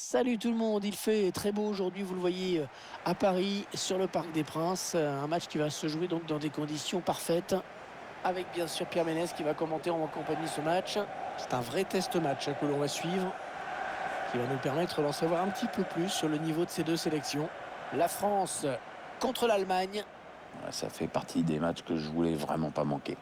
Salut tout le monde, il fait très beau aujourd'hui, vous le voyez à Paris, sur le Parc des Princes. Un match qui va se jouer donc dans des conditions parfaites, avec bien sûr Pierre Ménès qui va commenter en compagnie de ce match. C'est un vrai test match que l'on va suivre, qui va nous permettre d'en savoir un petit peu plus sur le niveau de ces deux sélections. La France contre l'Allemagne. Ouais, ça fait partie des matchs que je voulais vraiment pas manquer.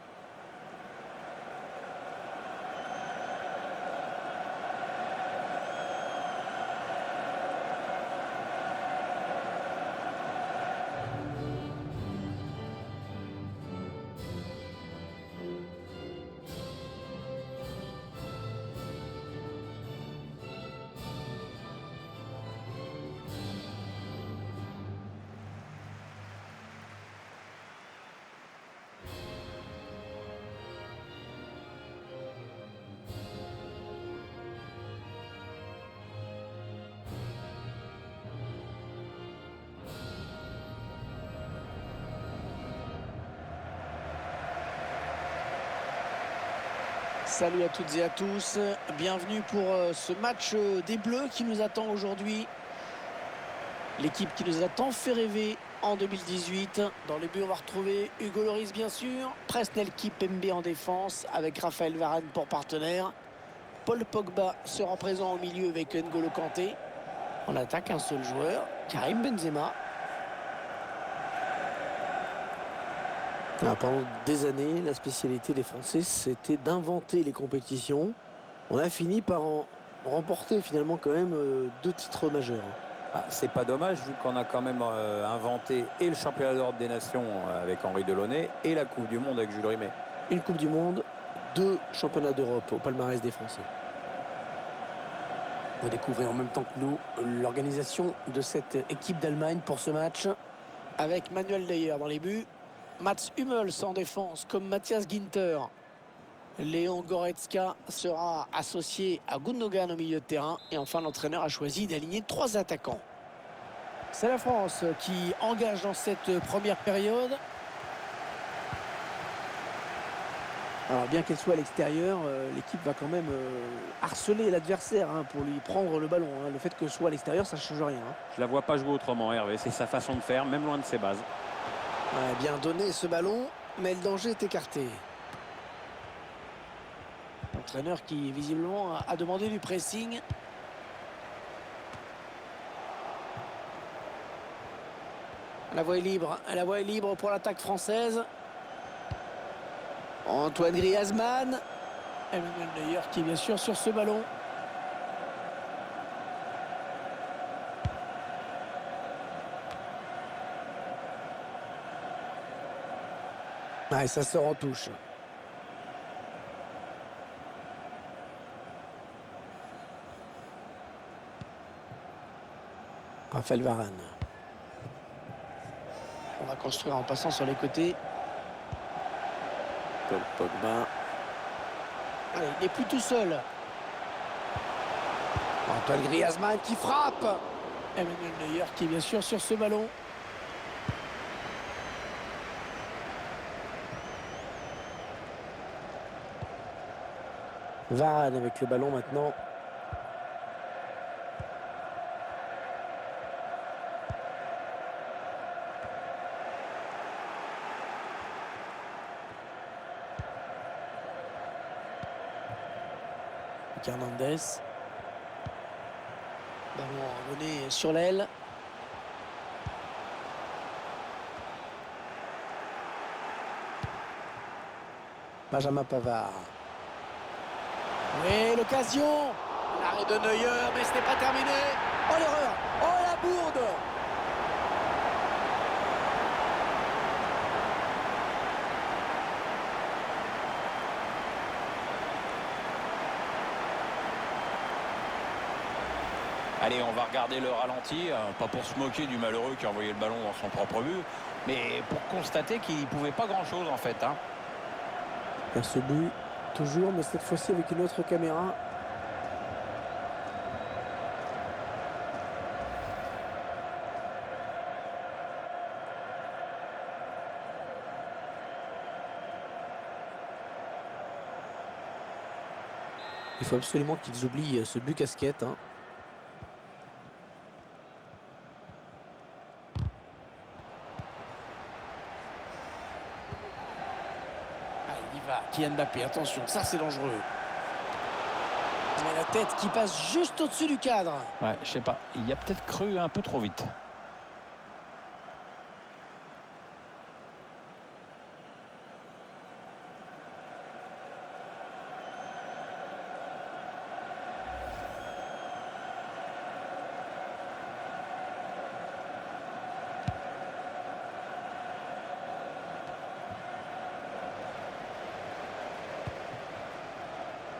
Salut à toutes et à tous, bienvenue pour ce match des Bleus qui nous attend aujourd'hui. L'équipe qui nous a tant fait rêver en 2018. Dans les buts, on va retrouver Hugo Lloris, bien sûr. Presnel Kimpembe en défense, avec Raphaël Varane pour partenaire. Paul Pogba sera présent au milieu avec N'Golo Kanté. En attaque, un seul joueur, Karim Benzema. Pendant des années, la spécialité des Français, c'était d'inventer les compétitions. On a fini par en remporter finalement quand même deux titres majeurs. Ah, c'est pas dommage vu qu'on a quand même inventé et le championnat d'Europe des Nations avec Henri Delaunay et la Coupe du Monde avec Jules Rimet. Une Coupe du Monde, deux championnats d'Europe au palmarès des Français. Vous découvrez en même temps que nous l'organisation de cette équipe d'Allemagne pour ce match, avec Manuel Neuer dans les buts, Mats Hummels en défense comme Matthias Ginter. Léon Goretzka sera associé à Gundogan au milieu de terrain. Et enfin, l'entraîneur a choisi d'aligner trois attaquants. C'est la France qui engage dans cette première période. Alors bien qu'elle soit à l'extérieur, l'équipe va quand même harceler l'adversaire pour lui prendre le ballon. Le fait que ce soit à l'extérieur, ça ne change rien. Je la vois pas jouer autrement, Hervé. C'est sa façon de faire, même loin de ses bases. Ouais, bien donné ce ballon, mais le danger est écarté. L'entraîneur qui visiblement a demandé du pressing. La voie est libre pour l'attaque française. Antoine Griezmann. Emmanuel Neuer qui est bien sûr sur ce ballon. Ah, et ça sort en touche. Raphaël Varane. On va construire en passant sur les côtés. Paul Pogba. Allez, il n'est plus tout seul. Antoine Griezmann qui frappe. Emmanuel Neuer qui est bien sûr sur ce ballon. Varane avec le ballon maintenant. Hernandez. Ballon ramené sur l'aile. Benjamin Pavard. Oui, l'occasion. L'arrêt de Neuer, mais ce n'est pas terminé. Oh l'erreur. Oh la bourde. Allez, on va regarder le ralenti, pas pour se moquer du malheureux qui a envoyé le ballon dans son propre but, mais pour constater qu'il ne pouvait pas grand-chose en fait. Vers ce but, toujours, mais cette fois-ci avec une autre caméra. Il faut absolument qu'ils oublient ce but casquette. Kylian Mbappé. Attention, ça c'est dangereux. Et la tête qui passe juste au-dessus du cadre. Ouais, je sais pas. Il y a peut-être cru un peu trop vite.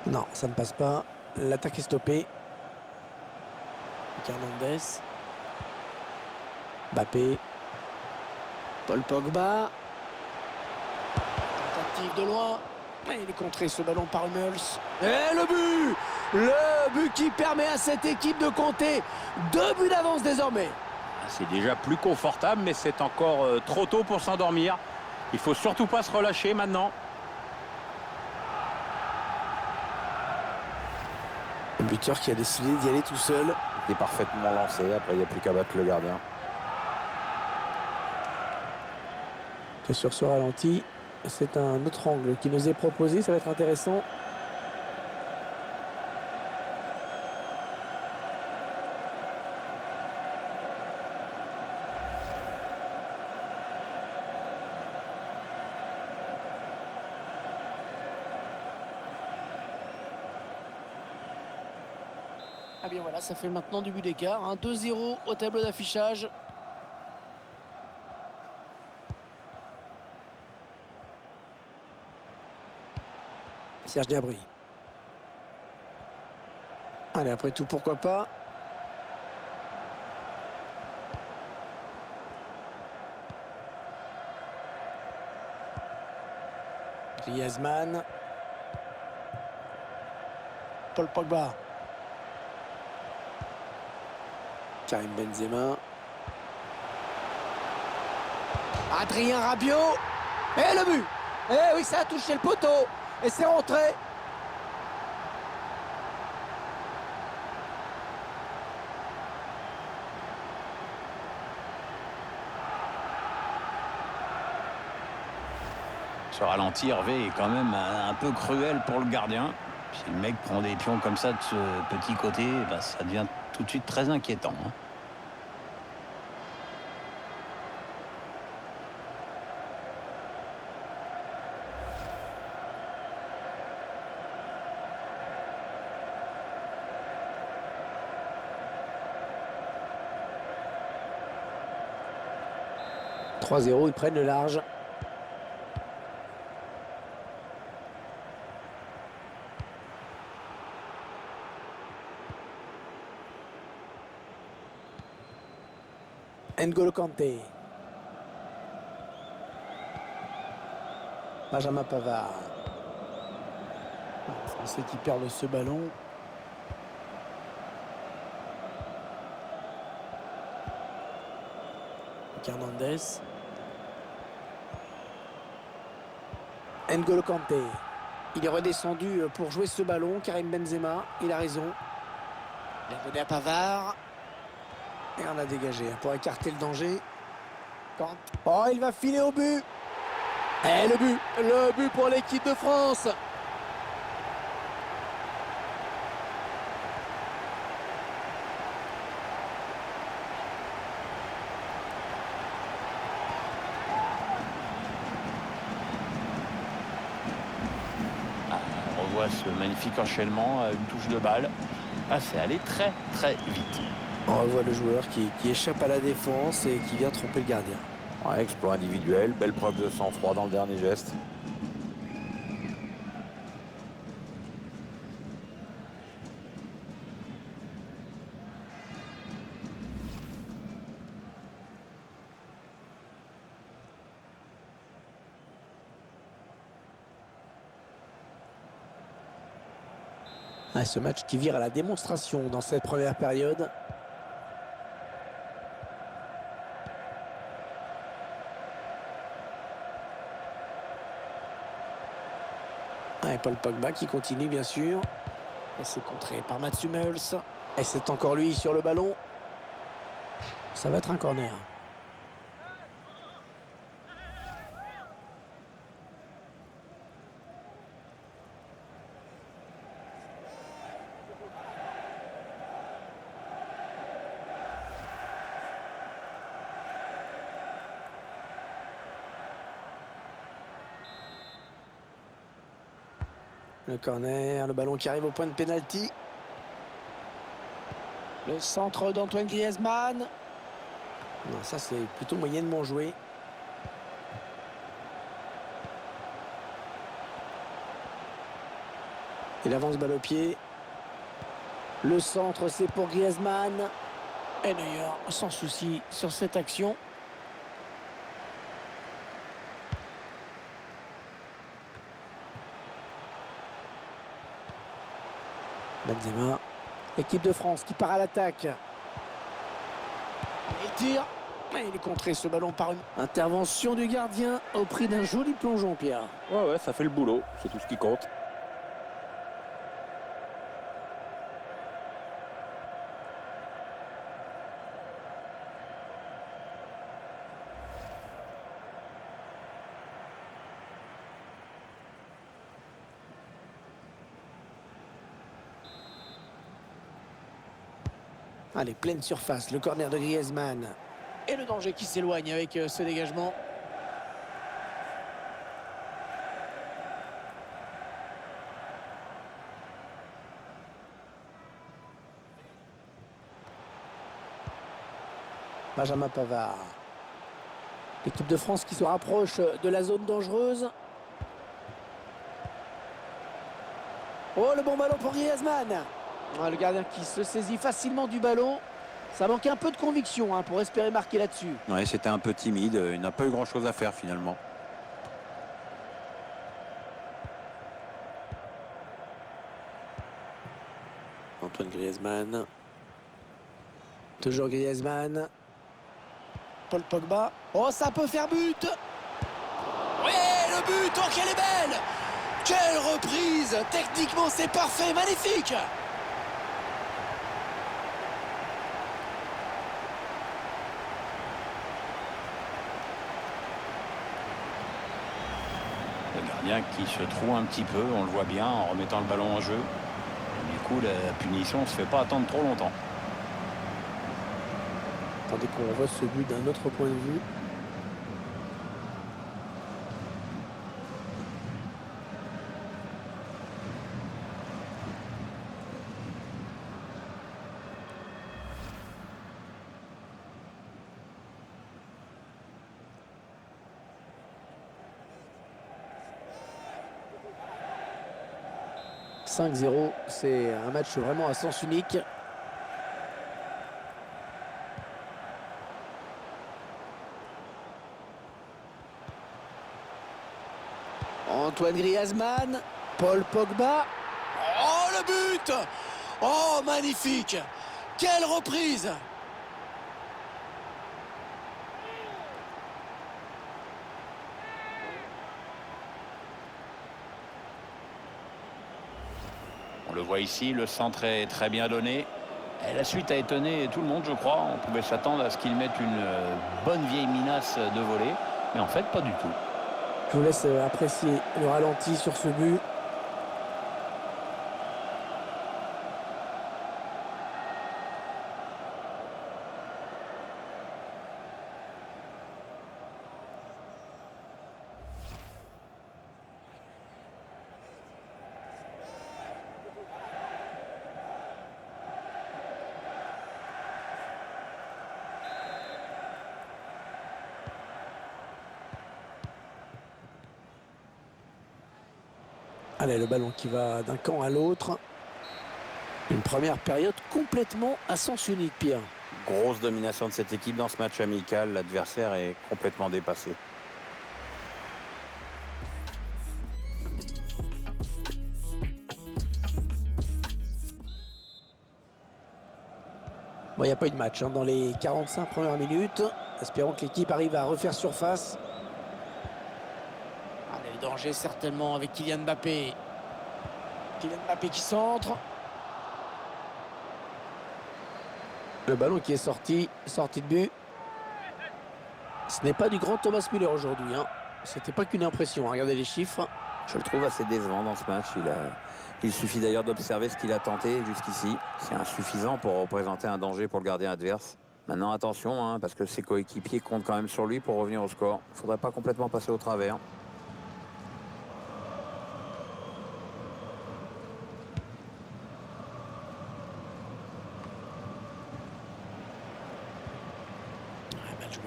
Non, ça ne passe pas. L'attaque est stoppée. Hernandez. Mbappé. Paul Pogba. Tentative de loin. Et il est contré ce ballon par Hummels. Et le but! Le but qui permet à cette équipe de compter 2 buts d'avance désormais. C'est déjà plus confortable, mais c'est encore trop tôt pour s'endormir. Il faut surtout pas se relâcher maintenant. Le buteur qui a décidé d'y aller tout seul. Il est parfaitement lancé. Après, il n'y a plus qu'à battre le gardien. Et sur ce ralenti, c'est un autre angle qui nous est proposé. Ça va être intéressant. Ah bien voilà, ça fait maintenant du but d'écart. 2-0 au tableau d'affichage. Serge Gnabry. Allez, après tout, pourquoi pas. Griezmann. Paul Pogba. Karim Benzema. Adrien Rabiot. Et le but. Eh oui, ça a touché le poteau. Et c'est rentré. Ce ralenti, Hervé, est quand même un peu cruel pour le gardien. Si le mec prend des pions comme ça de ce petit côté, bah, ça devient tout de suite très inquiétant. 3-0, ils prennent le large. N'Golo Kanté. Benjamin Pavard. Le Français qui perd ce ballon. Hernandez. N'Golo Kanté. Il est redescendu pour jouer ce ballon. Karim Benzema, il a raison. Il a donné à Pavard. Et on a dégagé pour écarter le danger. Oh, il va filer au but. Et le but pour l'équipe de France. On revoit ce magnifique enchaînement à une touche de balle. Ah, c'est allé très très vite. On revoit le joueur qui échappe à la défense et qui vient tromper le gardien. Ouais, exploit individuel, belle preuve de sang-froid dans le dernier geste. Ah, ce match qui vire à la démonstration dans cette première période. Ah, et Paul Pogba qui continue bien sûr. Et c'est contré par Mats Hummels. Et c'est encore lui sur le ballon. Ça va être un corner. Le corner, le ballon qui arrive au point de pénalty. Le centre d'Antoine Griezmann. Non, ça c'est plutôt moyennement joué. Il avance balle au pied. Le centre, c'est pour Griezmann. Et Neuer, sans souci sur cette action. Benzema. L'équipe de France qui part à l'attaque. Il tire. Et il est contré ce ballon par une intervention du gardien au prix d'un joli plongeon, Pierre. Ouais, ça fait le boulot. C'est tout ce qui compte. Allez, pleine surface, le corner de Griezmann. Et le danger qui s'éloigne avec ce dégagement. Benjamin Pavard. L'équipe de France qui se rapproche de la zone dangereuse. Oh, le bon ballon pour Griezmann. Le gardien qui se saisit facilement du ballon. Ça manque un peu de conviction pour espérer marquer là-dessus. Ouais, c'était un peu timide. Il n'a pas eu grand-chose à faire finalement. Antoine Griezmann. Toujours Griezmann. Paul Pogba. Oh, ça peut faire but. Oui, le but. Oh, qu'elle est belle. Quelle reprise. Techniquement, c'est parfait. Magnifique. Le gardien qui se trouve un petit peu, on le voit bien en remettant le ballon en jeu. Et du coup, la punition ne se fait pas attendre trop longtemps. Attendez qu'on voit ce but d'un autre point de vue. « 5-0 », c'est un match vraiment à sens unique. Antoine Griezmann, Paul Pogba. Oh, le but! Oh, magnifique! Quelle reprise! On le voit ici, le centre est très bien donné. Et la suite a étonné tout le monde, je crois. On pouvait s'attendre à ce qu'il mette une bonne vieille minace de volée. Mais en fait, pas du tout. Je vous laisse apprécier le ralenti sur ce but. Allez, le ballon qui va d'un camp à l'autre. Une première période complètement à sens unique, Pierre. Grosse domination de cette équipe dans ce match amical. L'adversaire est complètement dépassé. Bon, il n'y a pas eu de match dans les 45 premières minutes. Espérons que l'équipe arrive à refaire surface. Allez, le danger certainement avec Kylian Mbappé. Kylian Mbappé qui centre. Le ballon qui est sorti de but. Ce n'est pas du grand Thomas Müller aujourd'hui. C'était pas qu'une impression. Regardez les chiffres. Je le trouve assez décevant dans ce match. Il suffit d'ailleurs d'observer ce qu'il a tenté jusqu'ici. C'est insuffisant pour représenter un danger pour le gardien adverse. Maintenant, attention, parce que ses coéquipiers comptent quand même sur lui pour revenir au score. Il ne faudrait pas complètement passer au travers.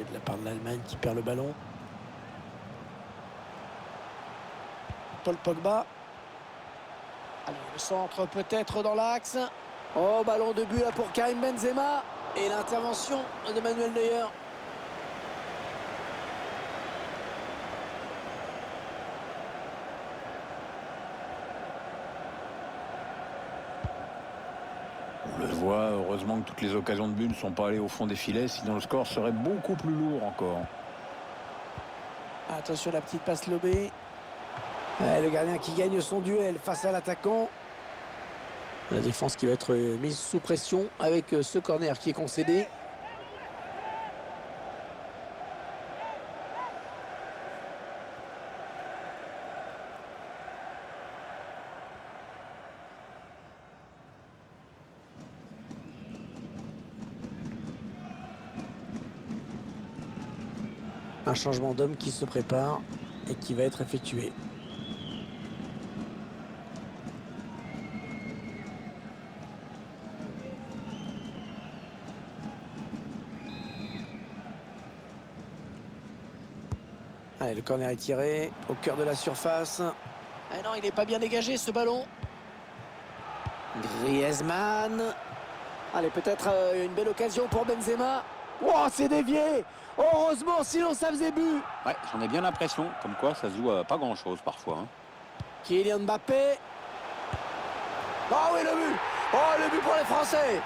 joué de la part de l'Allemagne qui perd le ballon. Paul Pogba. Allez, le centre peut-être dans l'axe. Oh, ballon de but là pour Karim Benzema. Et l'intervention de Manuel Neuer. On le voit, heureusement que toutes les occasions de but ne sont pas allées au fond des filets, sinon le score serait beaucoup plus lourd encore. Attention la petite passe lobée. Le gardien qui gagne son duel face à l'attaquant. La défense qui va être mise sous pression avec ce corner qui est concédé. Un changement d'homme qui se prépare et qui va être effectué. Allez, le corner est tiré au cœur de la surface. Ah non, il n'est pas bien dégagé ce ballon. Griezmann. Allez, peut-être une belle occasion pour Benzema. Oh, c'est dévié. Heureusement, sinon ça faisait but. Ouais, j'en ai bien l'impression, comme quoi ça se joue à pas grand-chose parfois. Kylian Mbappé. Oh oui, le but. Oh, le but pour les Français.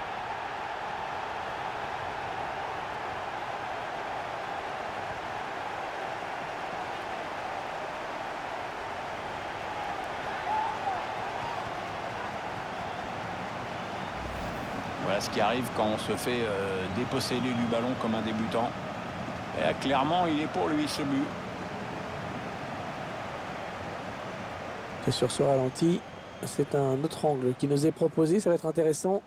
Voilà ce qui arrive quand on se fait déposséder du ballon comme un débutant. Et là, clairement, il est pour lui ce but. Et sur ce ralenti, c'est un autre angle qui nous est proposé, ça va être intéressant.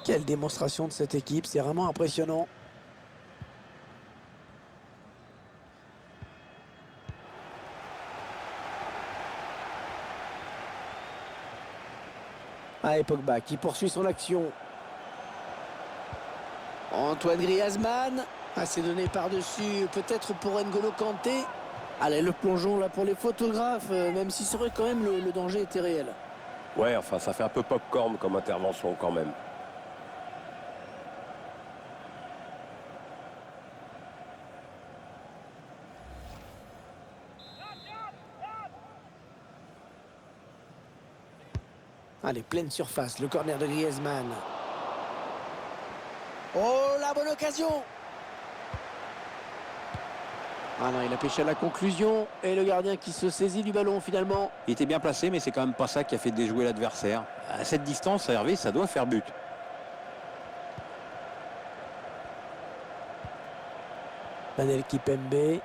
Quelle démonstration de cette équipe, c'est vraiment impressionnant. Allez, Pogba qui poursuit son action. Antoine Griezmann. Ah, c'est donné par-dessus, peut-être pour N'Golo Kanté. Allez, le plongeon là pour les photographes, même si c'est vrai quand même le danger était réel. Ouais, enfin, ça fait un peu popcorn comme intervention quand même. Allez, pleine surface, le corner de Griezmann. Oh, la bonne occasion. Ah non, il a pêché à la conclusion. Et le gardien qui se saisit du ballon finalement. Il était bien placé, mais c'est quand même pas ça qui a fait déjouer l'adversaire. À cette distance, Hervé, ça doit faire but. Daniel Kipembe.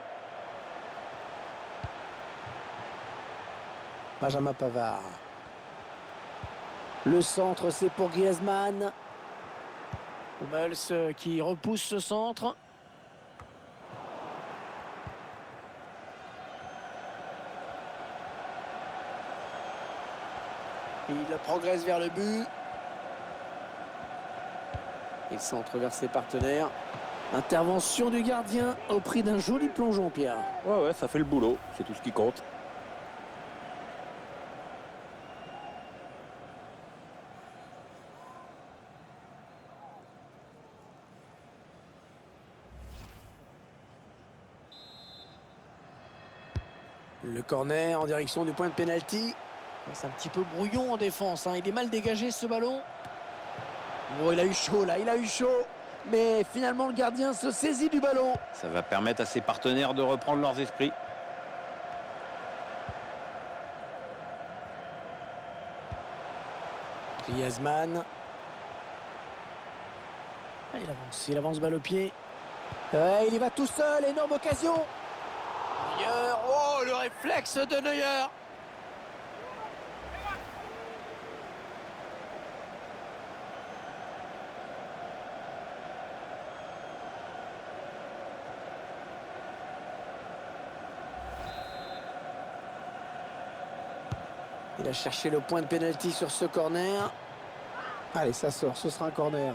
Benjamin Pavard. Le centre, c'est pour Griezmann. Hummels qui repousse ce centre. Il progresse vers le but. Il centre vers ses partenaires. Intervention du gardien au prix d'un joli plongeon, Pierre. Ouais, ça fait le boulot, c'est tout ce qui compte. Le corner en direction du point de pénalty. C'est un petit peu brouillon en défense, hein. Il est mal dégagé ce ballon. Oh, il a eu chaud là, il a eu chaud. Mais finalement le gardien se saisit du ballon. Ça va permettre à ses partenaires de reprendre leurs esprits. Griezmann. Ah, il avance balle au pied. Ouais, il y va tout seul, énorme occasion. Neuer, oh le réflexe de Neuer. Il a cherché le point de pénalty sur ce corner. Allez, ça sort, ce sera un corner.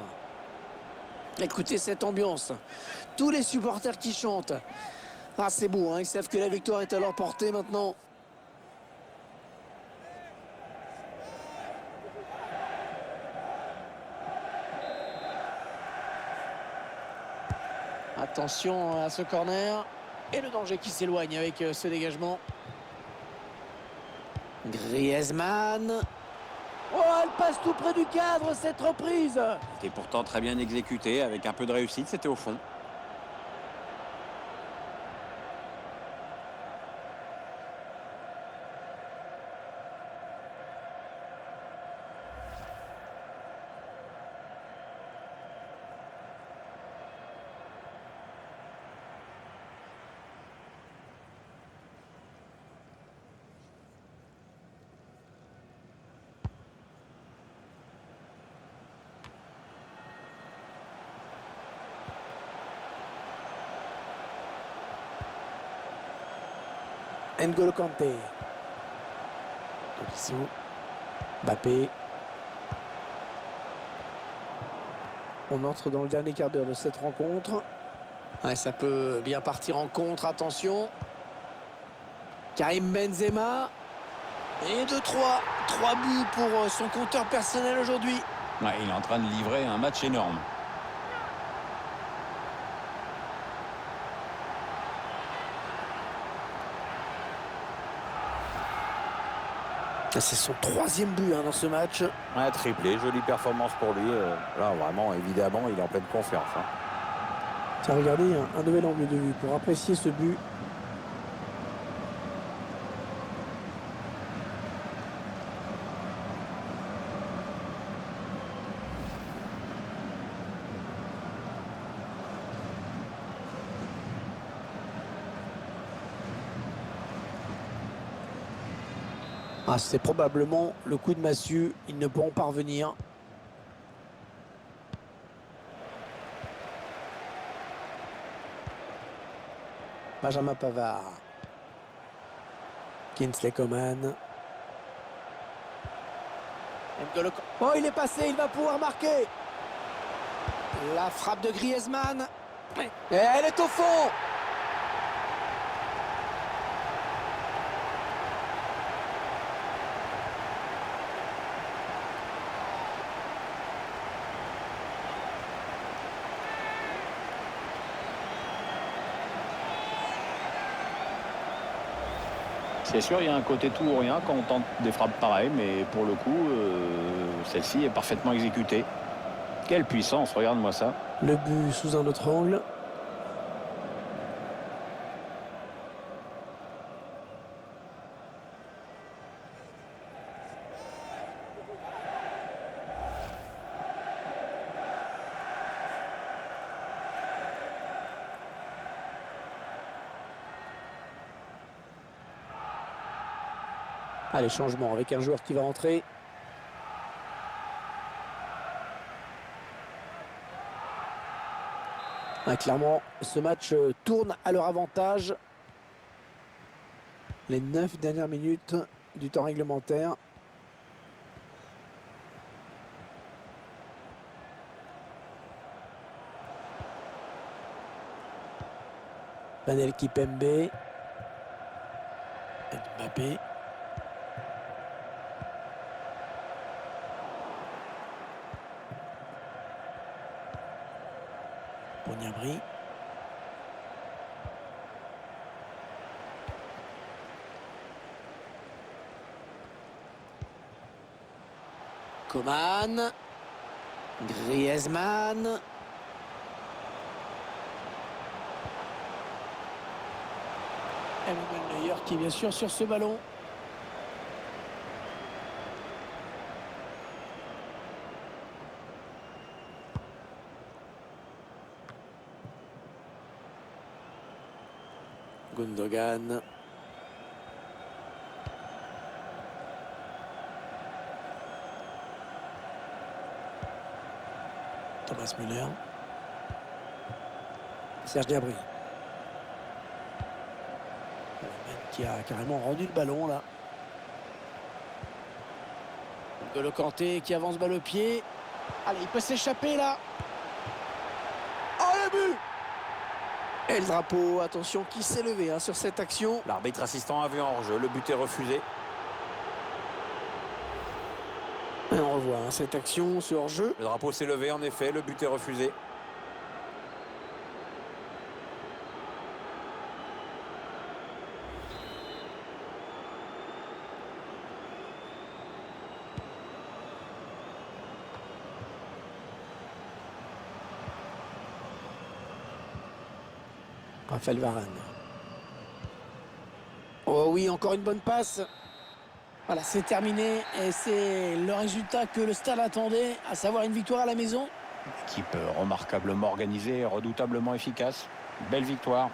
Écoutez cette ambiance. Tous les supporters qui chantent. Ah, c'est beau, hein, ils savent que la victoire est à leur portée maintenant. Attention à ce corner. Et le danger qui s'éloigne avec ce dégagement. Griezmann. Oh, elle passe tout près du cadre, cette reprise. C'était pourtant très bien exécuté, avec un peu de réussite, c'était au fond. N'Golo Kanté. Tolisso. Mbappé. On entre dans le dernier quart d'heure de cette rencontre. Ouais, ça peut bien partir en contre, attention. Karim Benzema. Et 2-3. 3 buts pour son compteur personnel aujourd'hui. Ouais, il est en train de livrer un match énorme. C'est son 3e but dans ce match. Un triplé, jolie performance pour lui. Là, vraiment, évidemment, il est en pleine confiance. Hein. Tiens, regardez, un nouvel angle de vue pour apprécier ce but. Ah, c'est probablement le coup de massue. Ils ne pourront pas revenir. Benjamin Pavard. Kingsley Coman. Oh, il est passé, il va pouvoir marquer. La frappe de Griezmann. Et elle est au fond. C'est sûr, il y a un côté tout ou rien quand on tente des frappes pareilles, mais pour le coup, celle-ci est parfaitement exécutée. Quelle puissance, regarde-moi ça. Le but sous un autre angle. Allez, changement avec un joueur qui va entrer. Ah, clairement, ce match tourne à leur avantage. Les 9 dernières minutes du temps réglementaire. Daniel Kipembe. Mbappé. Niabri. Coman. Griezmann. Emmanuel Neuer qui est bien sûr sur ce ballon. Gundogan. Thomas Müller. Serge Gnabry. Qui a carrément rendu le ballon là. De Le Kanté qui avance balle au pied. Allez, il peut s'échapper là. Oh, le but! Et le drapeau, attention, qui s'est levé sur cette action. L'arbitre assistant a vu en hors-jeu, le but est refusé. Et on revoit cette action, ce hors-jeu. Le drapeau s'est levé, en effet, le but est refusé. Raphaël Varane. Oh oui, encore une bonne passe. Voilà, c'est terminé et c'est le résultat que le Stade attendait, à savoir une victoire à la maison. Équipe remarquablement organisée, redoutablement efficace. Belle victoire.